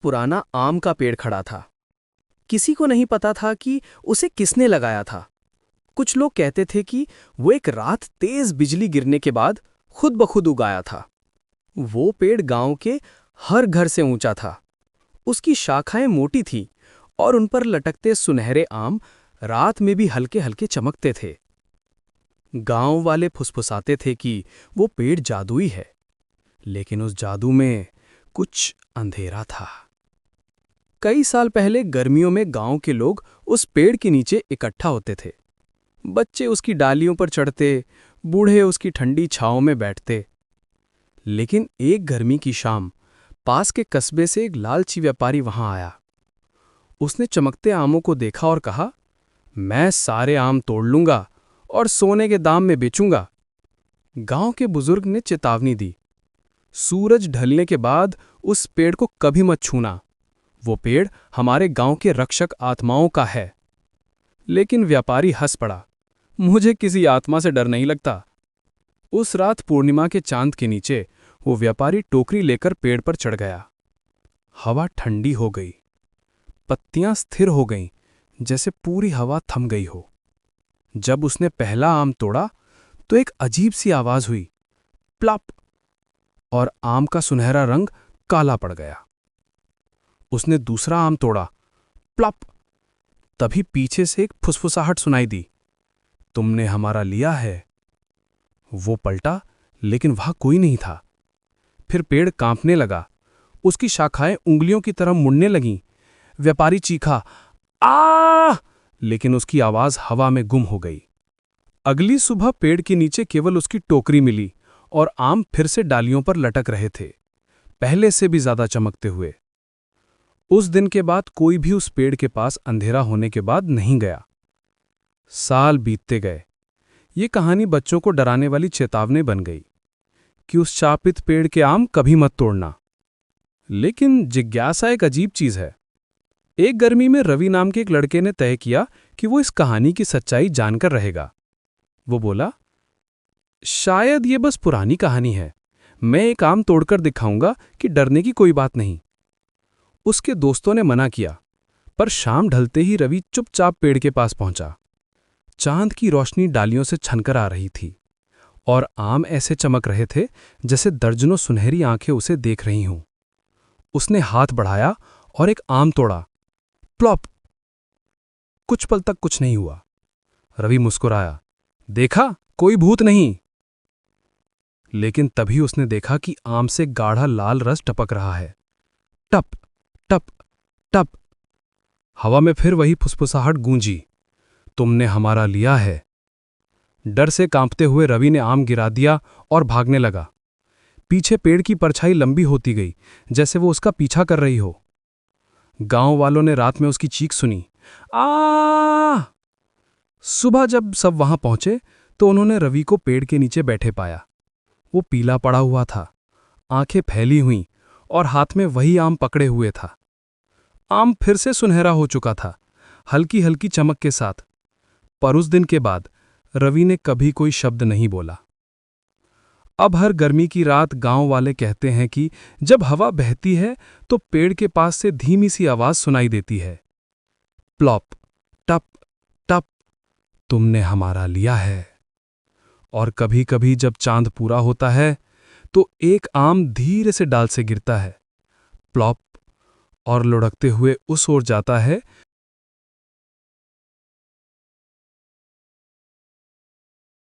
पुराना आम का पेड़ खड़ा था। किसी को नहीं पता था कि उसे किसने लगाया था। कुछ लोग कहते थे कि वो एक रात तेज बिजली गिरने के बाद खुद ब खुद उगाया था। वो पेड़ गांव के हर घर से ऊंचा था। उसकी शाखाएं मोटी थीं और उन पर लटकते सुनहरे आम रात में भी हल्के हल्के चमकते थे। गांव वाले फुसफुसाते थे कि वो पेड़ जादुई है, लेकिन उस जादू में कुछ अंधेरा था। कई साल पहले गर्मियों में गांव के लोग उस पेड़ के नीचे इकट्ठा होते थे। बच्चे उसकी डालियों पर चढ़ते, बूढ़े उसकी ठंडी छांव में बैठते। लेकिन एक गर्मी की शाम पास के कस्बे से एक लालची व्यापारी वहां आया। उसने चमकते आमों को देखा और कहा, मैं सारे आम तोड़ लूंगा और सोने के दाम में बेचूंगा। गांव के बुजुर्ग ने चेतावनी दी, सूरज ढलने के बाद उस पेड़ को कभी मत छूना। वो पेड़ हमारे गांव के रक्षक आत्माओं का है। लेकिन व्यापारी हंस पड़ा, मुझे किसी आत्मा से डर नहीं लगता। उस रात पूर्णिमा के चांद के नीचे वो व्यापारी टोकरी लेकर पेड़ पर चढ़ गया। हवा ठंडी हो गई, पत्तियां स्थिर हो गईं, जैसे पूरी हवा थम गई हो। जब उसने पहला आम तोड़ा तो एक अजीब सी आवाज हुई, प्लप, और आम का सुनहरा रंग काला पड़ गया। उसने दूसरा आम तोड़ा, प्लप। तभी पीछे से एक फुसफुसाहट सुनाई दी, तुमने हमारा लिया है। वो पलटा, लेकिन वहां कोई नहीं था। फिर पेड़ कांपने लगा, उसकी शाखाएं उंगलियों की तरह मुड़ने लगीं। व्यापारी चीखा, आ! लेकिन उसकी आवाज हवा में गुम हो गई। अगली सुबह पेड़ के नीचे केवल उसकी टोकरी मिली और आम फिर से डालियों पर लटक रहे थे, पहले से भी ज्यादा चमकते हुए। उस दिन के बाद कोई भी उस पेड़ के पास अंधेरा होने के बाद नहीं गया। साल बीतते गए। ये कहानी बच्चों को डराने वाली चेतावनी बन गई कि उस शापित पेड़ के आम कभी मत तोड़ना। लेकिन जिज्ञासा एक अजीब चीज है। एक गर्मी में रवि नाम के एक लड़के ने तय किया कि वो इस कहानी की सच्चाई जानकर रहेगा। वो बोला, शायद ये बस पुरानी कहानी है, मैं एक आम तोड़कर दिखाऊंगा कि डरने की कोई बात नहीं। उसके दोस्तों ने मना किया, पर शाम ढलते ही रवि चुपचाप पेड़ के पास पहुंचा। चांद की रोशनी डालियों से छनकर आ रही थी और आम ऐसे चमक रहे थे जैसे दर्जनों सुनहरी आंखें उसे देख रही हों। उसने हाथ बढ़ाया और एक आम तोड़ा, प्लॉप। कुछ पल तक कुछ नहीं हुआ। रवि मुस्कुराया, देखा, कोई भूत नहीं। लेकिन तभी उसने देखा कि आम से गाढ़ा लाल रस टपक रहा है। टप टप टप। हवा में फिर वही फुसफुसाहट गूंजी, तुमने हमारा लिया है। डर से कांपते हुए रवि ने आम गिरा दिया और भागने लगा। पीछे पेड़ की परछाई लंबी होती गई, जैसे वो उसका पीछा कर रही हो। गांव वालों ने रात में उसकी चीख सुनी, आ! सुबह जब सब वहां पहुंचे तो उन्होंने रवि को पेड़ के नीचे बैठे पाया। वो पीला पड़ा हुआ था, आंखें फैली हुईं और हाथ में वही आम पकड़े हुए था। आम फिर से सुनहरा हो चुका था, हल्की हल्की चमक के साथ। पर उस दिन के बाद रवि ने कभी कोई शब्द नहीं बोला। अब हर गर्मी की रात गांव वाले कहते हैं कि जब हवा बहती है तो पेड़ के पास से धीमी सी आवाज सुनाई देती है, प्लॉप टप टप, तुमने हमारा लिया है। और कभी कभी जब चांद पूरा होता है तो एक आम धीरे से डाल से गिरता है, प्लॉप, और लुढ़कते हुए उस ओर जाता है